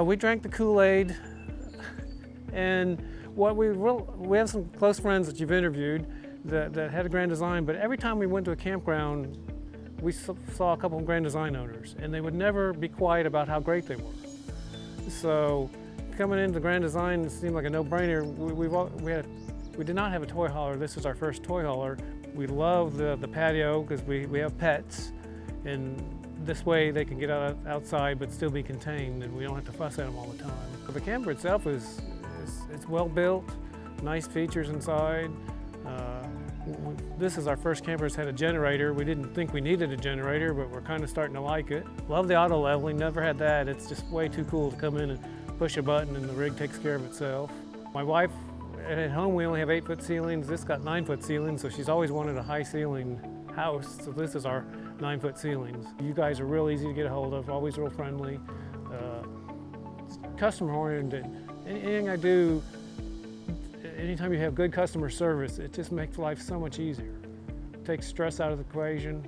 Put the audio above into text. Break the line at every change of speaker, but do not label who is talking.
We drank the Kool-Aid, and we have some close friends that you've interviewed that had a Grand Design, but every time we went to a campground, we saw a couple of Grand Design owners, and they would never be quiet about how great they were. So coming into Grand Design seemed like a no-brainer. We did not have a toy hauler. This is our first toy hauler. We love the patio because we have pets, and this way they can get outside but still be contained, and we don't have to fuss at them all the time. The camper itself it's well built, nice features inside. This is our first camper that's had a generator. We didn't think we needed a generator, but we're kind of starting to like it. Love the auto leveling, never had that. It's just way too cool to come in and push a button and the rig takes care of itself. My wife, at home we only have 8-foot ceilings. This got 9-foot ceilings, so she's always wanted a high ceiling house, so this is our 9-foot ceilings. You guys are real easy to get a hold of, always real friendly, customer oriented. Anything I do, anytime you have good customer service, it just makes life so much easier. It takes stress out of the equation.